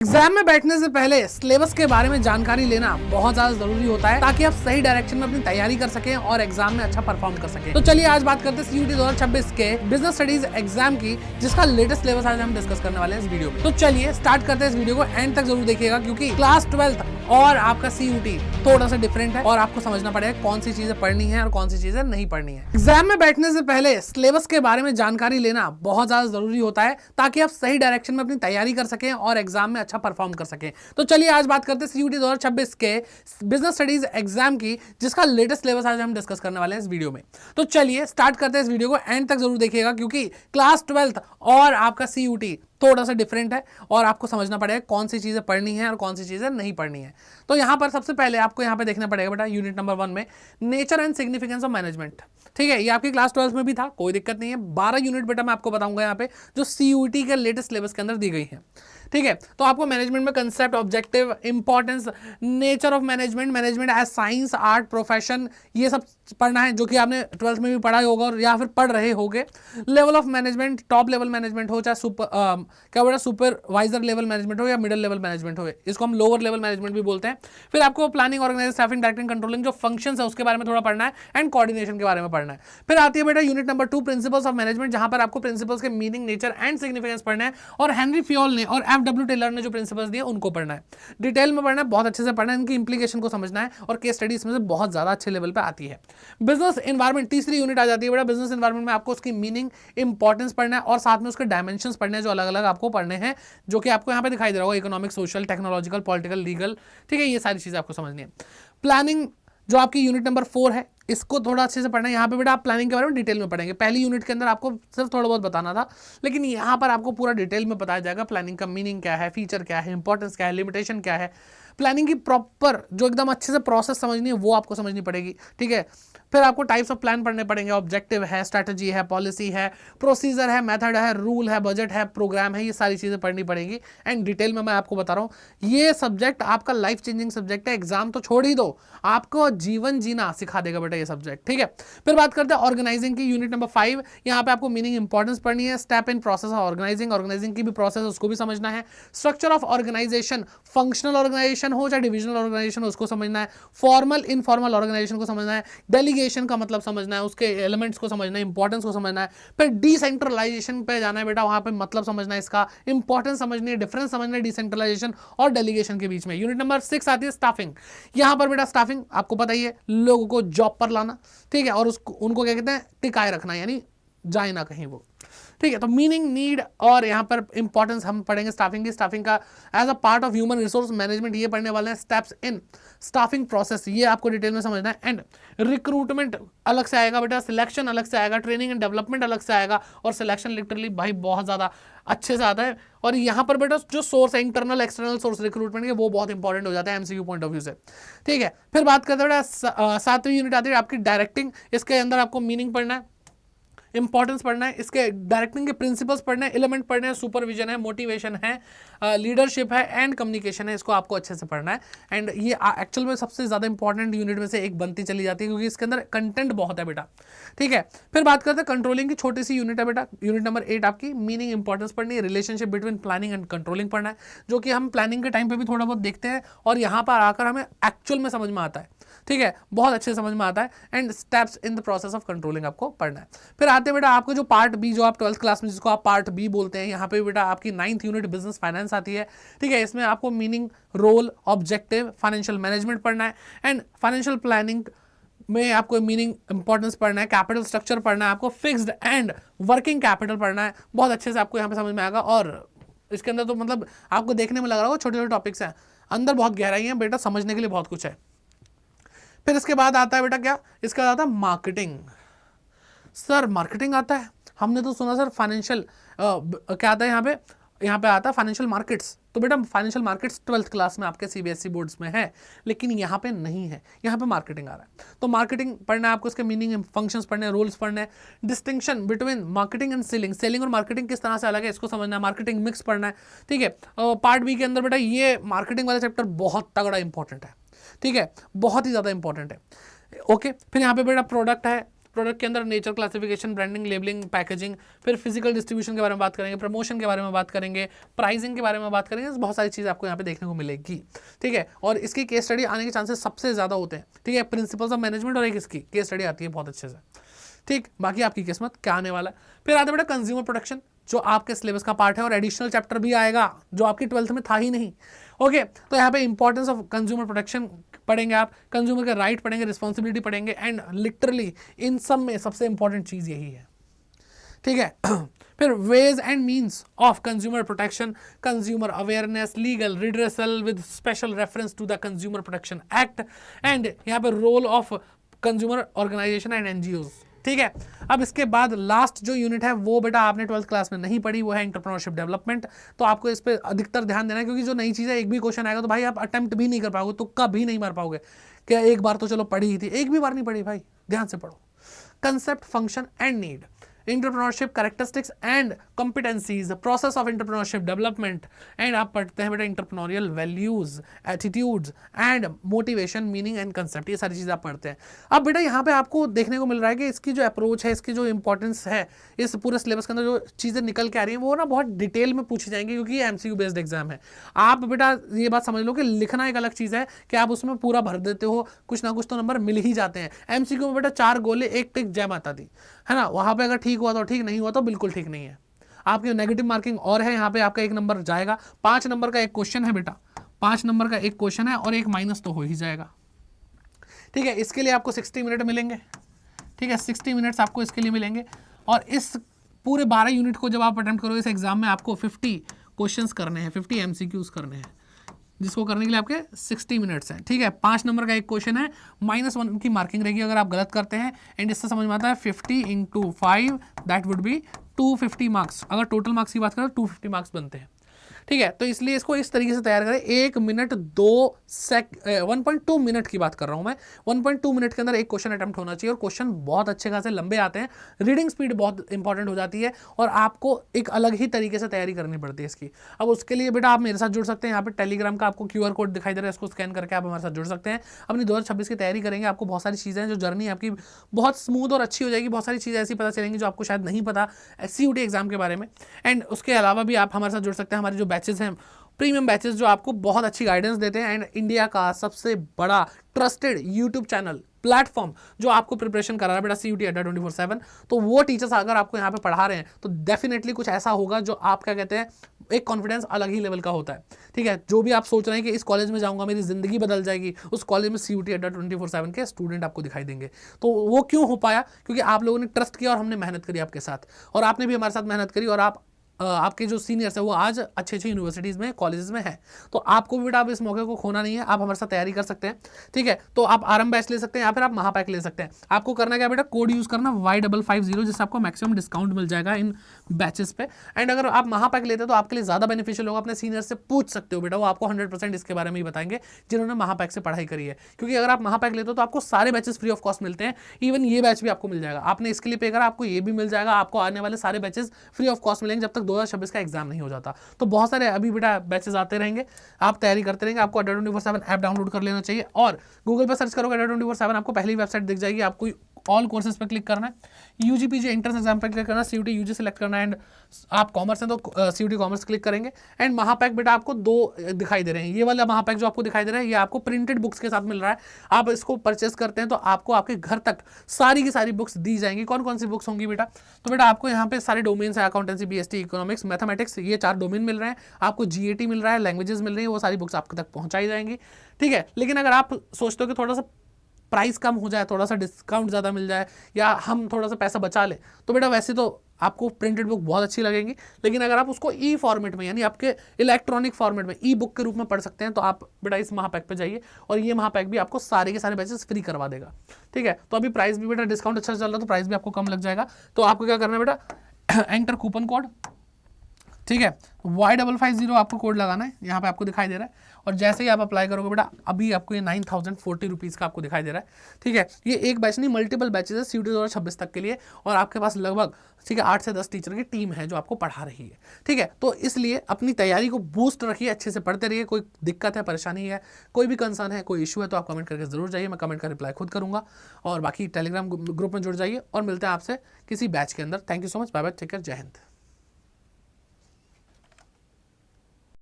Exam में बैठने से पहले सिलेबस के बारे में जानकारी लेना बहुत ज्यादा जरूरी होता है ताकि आप सही डायरेक्शन में अपनी तैयारी कर सकें और एग्जाम में अच्छा परफॉर्म कर सकें। तो चलिए आज बात करते हैं सीयूटी 2026 के बिजनेस स्टडीज एग्जाम की, जिसका लेटेस्ट सिलेबस आज हम डिस्कस करने वाले हैं इस वीडियो में। तो चलिए स्टार्ट करते हैं इस वीडियो को, एंड तक जरूर देखिएगा क्योंकि क्लास 12th और आपका सीयूटी थोड़ा सा डिफरेंट है और आपको समझना पड़ेगा कौन सी चीजें पढ़नी है और कौन सी चीजें नहीं पढ़नी है। एग्जाम में बैठने से पहले सिलेबस के बारे में जानकारी लेना बहुत ज्यादा जरूरी होता है ताकि आप सही डायरेक्शन में अपनी तैयारी कर सकें और एग्जाम में अच्छा परफॉर्म कर सकें। तो चलिए आज बात करते हैं सीयूटी 2026 के बिजनेस स्टडीज एग्जाम की, जिसका लेटेस्ट सिलेबस आज हम डिस्कस करने वाले हैं इस वीडियो में। तो चलिए स्टार्ट करते हैं इस वीडियो को, एंड तक जरूर देखिएगा क्योंकि क्लास 12th और आपका सीयूटी थोड़ा सा डिफरेंट है और आपको समझना पड़ेगा कौन सी चीजें पढ़नी है और कौन सी चीजें नहीं पढ़नी है। तो यहां पर सबसे पहले आपको यहां पे देखना पड़ेगा बेटा, यूनिट नंबर 1 में nature and significance of management. ठीक है, ये आपकी क्लास 12 में भी था, कोई दिक्कत नहीं है। 12 यूनिट बेटा मैं आपको बताऊंगा यहाँ पे जो सीयूटी के लेटेस्ट सिलेबस के अंदर दी गई है। ठीक है, तो आपको मैनेजमेंट में concept, objective, importance, nature of management, management as science, art, profession, ये सब पढ़ना है जो कि आपने 12th में भी पढ़ा होगा और या फिर पढ़ रहे होगे। Level of management, top level management हो चाहे क्या बोला सुपरवाइजर लेवल मैनेजमेंट हो या मिडिल लेवल मैनेजमेंट हो, इसको हम लोअर लेवल मैनेजमेंट भी बोलते हैं। फिर आपको planning, organizing, staffing, directing, controlling जो फंक्शंस है उसके बारे में थोड़ा पढ़ना है एंड कोऑर्डिनेशन के बारे में पढ़ना है। फिर आती है बेटा unit number 2 principles of management, जहां पर आपको प्रिंसिपल्स के मीनिंग, नेचर एंड सिग्निफिकेंस पढ़ना है और हेनरी फ्योल ने और एफडब्ल्यू टेलर ने जो प्रिंसिपल्स दिए उनको पढ़ना है। डिटेल में पढ़ना है, बहुत अच्छे से पढ़ना है, इनकी इंप्लीकेशन को समझना है और केस स्टडी इसमें से बहुत ज्यादा अच्छे लेवल पे आती है। बिजनेस एनवायरनमेंट तीसरी यूनिट आ जाती है बेटा। बिजनेस एनवायरनमेंट में आपको उसकी मीनिंग, इंपॉर्टेंस पढ़ना है और साथ में उसके डायमेंशंस पढ़ने हैं जो अलग अलग आपको पढ़ने हैं, जो कि आपको यहाँ पे दिखाई दे रहा होगा, economic, social, technological, political, legal. ठीक है, ये सारी चीजें आपको समझनी है। प्लानिंग जो आपकी यूनिट नंबर 4 है, इसको थोड़ा अच्छे से पढ़ना है। यहाँ पे बेटा आप प्लानिंग के बारे में डिटेल में पढ़ेंगे। पहली यूनिट के अंदर आपको सिर्फ थोड़ा बहुत बताना था, लेकिन यहाँ पर आपको पूरा डिटेल में बताया जाएगा प्लानिंग का मीनिंग क्या है, फीचर क्या है, इंपॉर्टेंस क्या है, लिमिटेशन क्या है। प्लानिंग की प्रॉपर जो एकदम अच्छे से प्रोसेस समझनी है वो आपको समझनी पड़ेगी। ठीक है, फिर आपको टाइप्स ऑफ प्लान पढ़ने पड़ेंगे, ऑब्जेक्टिव है, स्ट्रैटेजी है, पॉलिसी है, प्रोसीजर है, मेथड है, रूल है, बजट है, प्रोग्राम है, ये सारी चीजें पढ़नी पड़ेंगी। एंड डिटेल में मैं आपको बता रहा हूँ, ये सब्जेक्ट आपका लाइफ चेंजिंग सब्जेक्ट है। एग्जाम तो छोड़ ही दो, आपको जीवन जीना सिखा देगा बेटा ये सब्जेक्ट। ठीक है, फिर बात करते हैं ऑर्गेनाइजिंग की, यूनिट नंबर 5। यहाँ पे आपको मीनिंग, इंपॉर्टेंस पढ़नी है, step in process of organizing, organizing की भी प्रोसेस उसको भी समझना है। Structure of organization, functional organization हो चाहे डिविजनल ऑर्गेनाइजेशन उसको समझना है। फॉर्मल इनफॉर्मल ऑर्गेनाइजेशन को समझना है। डेलीगेशन का मतलब समझना है, उसके एलिमेंट्स को समझना है, इंपॉर्टेंस को समझना है। फिर डिसेंट्रलाइजेशन पे जाना है बेटा, वहां पे मतलब समझना है, इसका इंपॉर्टेंस समझनी है, डिफरेंस समझना है डिसेंट्रलाइजेशन और डेलीगेशन के बीच में। यूनिट नंबर 6 आती है स्टाफिंग। यहां पर बेटा स्टाफिंग आपको पता ही है, लोगों को जॉब पर लाना। ठीक है, और उसको उनको क्या कहते हैं, टिकाए रखना, यानी जाए ना कहीं वो। ठीक है, तो मीनिंग, नीड और यहाँ पर इंपॉर्टेंस हम पढ़ेंगे स्टाफिंग की। स्टाफिंग का as a part of human resource management ये पढ़ने वाले हैं। स्टेप्स इन स्टाफिंग प्रोसेस ये आपको डिटेल में समझना है। एंड रिक्रूटमेंट अलग से आएगा बेटा, सिलेक्शन अलग से आएगा, ट्रेनिंग एंड डेवलपमेंट अलग से आएगा और सिलेक्शन लिटरली भाई बहुत ज़्यादा अच्छे से आता है। और यहाँ पर बेटा जो सोर्स है, इंटरनल एक्सटर्नल सोर्स रिक्रूटमेंट के, वो बहुत इंपॉर्टेंट हो जाता है एमसीक्यू पॉइंट ऑफ व्यू से। ठीक है, फिर बात करते हैं बेटा 7वीं यूनिट आती है आपकी डायरेक्टिंग। इसके अंदर आपको मीनिंग पढ़ना है, इंपॉर्टेंस पढ़ना है, इसके डायरेक्टिंग के प्रिंसिपल्स पढ़ने हैं, एलिमेंट पढ़ने हैं, सुपरविजन है, मोटिवेशन है, लीडरशिप है एंड कम्युनिकेशन है। इसको आपको अच्छे से पढ़ना है। एंड ये एक्चुअल में सबसे ज़्यादा इंपॉर्टेंट यूनिट में से एक बनती चली जाती है क्योंकि इसके अंदर कंटेंट बहुत है बेटा। ठीक है, फिर बात करते हैं कंट्रोलिंग की, छोटी सी यूनिट है बेटा। यूनिट नंबर 8 आपकी मीनिंग, इंपॉर्टेंस पढ़नी है, relationship between planning and controlling पढ़ना है, जो कि हम प्लानिंग के टाइम पे भी थोड़ा बहुत देखते हैं और यहाँ पर आकर हमें एक्चुअल में समझ में आता है। ठीक है, बहुत अच्छे समझ में आता है। And steps in the process of controlling आपको पढ़ना है। फिर आते बेटा आपको जो पार्ट बी, जो आप 12th क्लास में जिसको आप पार्ट बी बोलते हैं, यहाँ पे बेटा आपकी 9th यूनिट बिजनेस फाइनेंस आती है। ठीक है, इसमें आपको meaning, role, objective, financial management पढ़ना है एंड फाइनेंशियल प्लानिंग में आपको मीनिंग, इंपॉर्टेंस पढ़ना है, कैपिटल स्ट्रक्चर पढ़ना है, आपको फिक्स्ड एंड वर्किंग कैपिटल पढ़ना है। बहुत अच्छे से आपको यहाँ पे समझ में आएगा और इसके अंदर तो मतलब आपको देखने में लग रहा होगा छोटे छोटे टॉपिक्स हैं, अंदर बहुत गहराई है बेटा, समझने के लिए बहुत कुछ है। फिर इसके बाद आता है बेटा क्या, इसके बाद आता है मार्केटिंग। सर मार्केटिंग आता है, हमने तो सुना सर फाइनेंशियल क्या आता है यहाँ पे आता है फाइनेंशियल मार्केट्स। तो बेटा फाइनेंशियल मार्केट्स 12th क्लास में आपके सीबीएसई बोर्ड्स में है, लेकिन यहाँ पे नहीं है, यहाँ पे मार्केटिंग आ रहा है। तो मार्केटिंग पढ़ना है आपको, इसके मीनिंग, फंक्शंस पढ़ने हैं, रूल्स पढ़ने हैं, distinction between marketing and selling, selling और मार्केटिंग किस तरह से अलग है इसको समझना है, मार्केटिंग मिक्स पढ़ना है। ठीक है, पार्ट बी के अंदर बेटा ये मार्केटिंग वाला चैप्टर बहुत तगड़ा इंपॉर्टेंट है। ठीक है, बहुत ही ज़्यादा इंपॉर्टेंट है। ओके, फिर यहाँ पे बेटा प्रोडक्ट है, प्रोडक्ट के अंदर nature, classification, branding, labelling, packaging, फिर फिजिकल डिस्ट्रीब्यूशन के बारे में बात करेंगे, प्रमोशन के बारे में बात करेंगे, प्राइसिंग के बारे में बात करेंगे। बहुत सारी चीज़ आपको यहाँ पे देखने को मिलेगी, ठीक है। और इसकी केस स्टडी आने के चांसेस सबसे ज़्यादा होते हैं, ठीक है। प्रिंसिपल्स ऑफ मैनेजमेंट और एक इसकी केस स्टडी आती है बहुत अच्छे से, ठीक। बाकी आपकी किस्मत क्या आने वाला है। फिर आते बेटा कंज्यूमर प्रोटेक्शन, जो आपके सिलेबस का पार्ट है और एडिशनल चैप्टर भी आएगा जो आपकी 12th में था ही नहीं। ओके, तो यहाँ पे इंपॉर्टेंस ऑफ कंज्यूमर प्रोटेक्शन पढ़ेंगे आप, कंज्यूमर के राइट पढ़ेंगे, रिस्पॉन्सिबिलिटी पढ़ेंगे, एंड लिटरली इन सब में सबसे इंपॉर्टेंट चीज़ यही है, ठीक है। फिर ways and means of consumer protection, consumer awareness, legal redressal with special reference to the consumer protection act, and यहाँ पे role of consumer organization and NGOs, ठीक है। अब इसके बाद लास्ट जो यूनिट है वो बेटा आपने 12th क्लास में नहीं पढ़ी, वो है एंटरप्रेन्योरशिप डेवलपमेंट। तो आपको इस पे अधिकतर ध्यान देना है, क्योंकि जो नई चीज़ है, एक भी क्वेश्चन आएगा तो भाई आप अटेम्प्ट भी नहीं कर पाओगे, तुक्का भी नहीं मार पाओगे। क्या एक बार तो चलो पढ़ी ही थी, एक भी बार नहीं पढ़ी भाई, ध्यान से पढ़ो। Concept, function and need, entrepreneurship characteristics and competencies, process of entrepreneurship development, and आप पढ़ते हैं बेटा entrepreneurial values, attitudes and motivation, meaning and concept, ये सारी चीज़ें आप पढ़ते हैं। अब बेटा यहाँ पे आपको देखने को मिल रहा है कि इसकी जो अप्रोच है, इसकी जो इंपॉर्टेंस है, इस पूरे सिलेबस के अंदर जो चीज़ें निकल के आ रही हैं वो ना बहुत डिटेल में पूछी जाएंगी, क्योंकि ये MCQ बेस्ड एग्जाम है। आप बेटा ये बात समझ लो कि लिखना एक अलग चीज़ है कि आप उसमें पूरा भर देते हो, कुछ ना कुछ तो नंबर मिल ही जाते हैं। MCQ में बेटा 4 गोले 1 टिक जय माता दी, है ना। वहाँ पे अगर ठीक हुआ तो ठीक, नहीं हुआ तो बिल्कुल ठीक नहीं है। आपकी नेगेटिव मार्किंग और है, यहाँ पे आपका 1 नंबर जाएगा। 5 नंबर का एक क्वेश्चन है बेटा, 5 नंबर का एक क्वेश्चन है और एक माइनस तो हो ही जाएगा, ठीक है। इसके लिए आपको 60 मिनट मिलेंगे, ठीक है, 60 मिनट्स आपको इसके लिए मिलेंगे। और इस पूरे 12 यूनिट को जब आप अटेम्प्ट करोगे इस एग्जाम में, आपको 50 क्वेश्चंस करने हैं, 50 MCQs करने हैं, जिसको करने के लिए आपके 60 मिनट्स हैं, ठीक है। 5 नंबर का एक क्वेश्चन है, -1 की मार्किंग रहेगी अगर आप गलत करते हैं। एंड इससे समझ में आता है 50 × 5 दैट वुड बी 250 मार्क्स। अगर टोटल मार्क्स की बात करें तो 250 मार्क्स बनते हैं, ठीक है। तो इसलिए इसको इस तरीके से तैयार करें। 1 मिनट 1.2 मिनट की बात कर रहा हूं मैं, 1.2 मिनट के अंदर एक क्वेश्चन अटेम्प्ट होना चाहिए। और क्वेश्चन बहुत अच्छे खासे लंबे आते हैं, रीडिंग स्पीड बहुत इंपॉर्टेंट हो जाती है, और आपको एक अलग ही तरीके से तैयारी करनी पड़ती है इसकी। अब उसके लिए बेटा आप मेरे साथ जुड़ सकते हैं, यहाँ पे टेलीग्राम का आपको QR कोड दिखाई दे रहा है, इसको स्कैन करके आप हमारे साथ जुड़ सकते हैं। अपनी 2026 की तैयारी करेंगे, आपको बहुत सारी चीज़ें हैं, जो जर्नी आपकी बहुत स्मूथ और अच्छी हो जाएगी। बहुत सारी चीज़ें ऐसी पता चलेंगी जो आपको शायद नहीं पता CUT एग्जाम के बारे में। एंड उसके अलावा भी आप हमारे साथ जुड़ सकते हैं, हमारे जो बैचेस हैं, प्रीमियम बैचेस, जो आपको बहुत अच्छी गाइडेंस देते हैं। एंड इंडिया का सबसे बड़ा ट्रस्टेड यूट्यूब चैनल प्लेटफॉर्म जो आपको प्रिपरेशन करा रहा है बेटा CUT अड्डा 24/7। तो वो टीचर्स अगर आपको यहाँ पे पढ़ा रहे हैं तो डेफिनेटली कुछ ऐसा होगा जो आप क्या कहते हैं, एक कॉन्फिडेंस अलग ही लेवल का होता है, ठीक है। जो भी आप सोच रहे हैं कि इस कॉलेज में जाऊंगा मेरी जिंदगी बदल जाएगी, उस कॉलेज में CUT अड्डा 24/7 के स्टूडेंट आपको दिखाई देंगे। तो वो क्यों हो पाया? क्योंकि आप लोगों ने ट्रस्ट किया और हमने मेहनत करी आपके साथ, और आपने भी हमारे साथ मेहनत करी, और आपके जो सीनियर्स है वो आज अच्छे अच्छे यूनिवर्सिटीज़ में, कॉलेजेस में है। तो आपको भी बेटा आप इस मौके को खोना नहीं है, आप हमारे साथ तैयारी कर सकते हैं, ठीक है। तो आप आरएम बैच ले सकते हैं या फिर आप महापैक ले सकते हैं। आपको करना क्या बेटा, कोड यूज़ करना Y550, जिससे आपको मैक्सिमम डिस्काउंट मिल जाएगा इन बैचेस पे। एंड अगर आप महापैक लेते हैं तो आपके लिए ज़्यादा बेनिफिशियल होगा, अपने सीनियर से पूछ सकते हो बेटा, वो आपको 100% इसके बारे में ही बताएंगे जिन्होंने महापैक से पढ़ाई करी है। क्योंकि अगर आप महापैक लेते हो तो आपको सारे बैचेस फ्री ऑफ कॉस्ट मिलते हैं, इवन ये बैच भी आपको मिल जाएगा। आपने इसके लिए पे करा, आपको ये भी मिल जाएगा, आपको आने वाले सारे बैचेस फ्री ऑफ कॉस्ट मिलेंगे जब तक 2026 का एग्जाम नहीं हो जाता। तो बहुत सारे अभी बेटा बैचेस आते रहेंगे, आप तैयारी करते रहेंगे। आपको अड्डा 24/7 ऐप डाउनलोड कर लेना चाहिए, और गूगल पर सर्च करोगे अड्डा 24/7, आपको पहली वेबसाइट दिख जाएगी। आपको ऑल कोर्सेज पर क्लिक करना है, UGPG एंट्रेंस एग्जाम पर क्लिक करना है, CUT UG सेलेक्ट करना है। एंड आप कॉमर्स हैं तो CUT कॉमर्स क्लिक करेंगे। एंड महापैक बेटा आपको 2 दिखाई दे रहे हैं। ये वाला महापैक जो आपको दिखाई दे रहा है, ये आपको प्रिंटेड बुक्स के साथ मिल रहा है। आप इसको परचेस करते हैं तो आपको आपके घर तक सारी की सारी बुक्स दी जाएंगी। कौन कौन सी बुक्स होंगी बेटा? तो बेटा आपको यहाँ पे सारे डोमेन्स है, अकाउंटेंसी, BST, इकोनॉमिक्स, मैथमेटिक्स, ये 4 डोमेन मिल रहे हैं। आपको GAT मिल रहा है, लैंग्वेजेस मिल रही है, वो सारी बुक्स आपके तक पहुँचाई जाएंगी, ठीक है। लेकिन अगर आप सोचते हो कि थोड़ा सा प्राइस कम हो जाए, थोड़ा सा डिस्काउंट ज़्यादा मिल जाए, या हम थोड़ा सा पैसा बचा लें, तो बेटा वैसे तो आपको प्रिंटेड बुक बहुत अच्छी लगेंगी। लेकिन अगर आप उसको ई फॉर्मेट में, यानी आपके इलेक्ट्रॉनिक फॉर्मेट में, ई बुक के रूप में पढ़ सकते हैं, तो आप बेटा इस महापैक पे जाइए, और ये महापैक भी आपको सारे के सारे बैचेस फ्री करवा देगा, ठीक है। तो अभी प्राइस भी बेटा डिस्काउंट अच्छा चल रहा है, तो प्राइस भी आपको कम लग जाएगा। तो आपको क्या करना है बेटा, एंटर कूपन कोड, ठीक है, Y550 आपको कोड लगाना है, यहाँ पे आपको दिखाई दे रहा है, और जैसे ही आप अप्लाई करोगे बेटा अभी आपको ये 9040 रुपीज़ का आपको दिखाई दे रहा है। ठीक है, ये एक बैच नहीं, मल्टीपल बैचेस है CUET 2026 तक के लिए, और आपके पास लगभग ठीक है 8 से 10 टीचर की टीम है जो आपको पढ़ा रही है। ठीक है, तो इसलिए अपनी तैयारी को बूस्ट रखिए, अच्छे से पढ़ते रहिए। कोई दिक्कत है, परेशानी है, कोई भी कंसर्न है, कोई इशू है तो आप कमेंट करके जरूर जाइए, मैं कमेंट का रिप्लाई खुद करूंगा। और बाकी टेलीग्राम ग्रुप में जुड़ जाइए, और मिलते हैं आपसे किसी बैच के अंदर। Thank you so much, bye bye, take care, जय हिंद।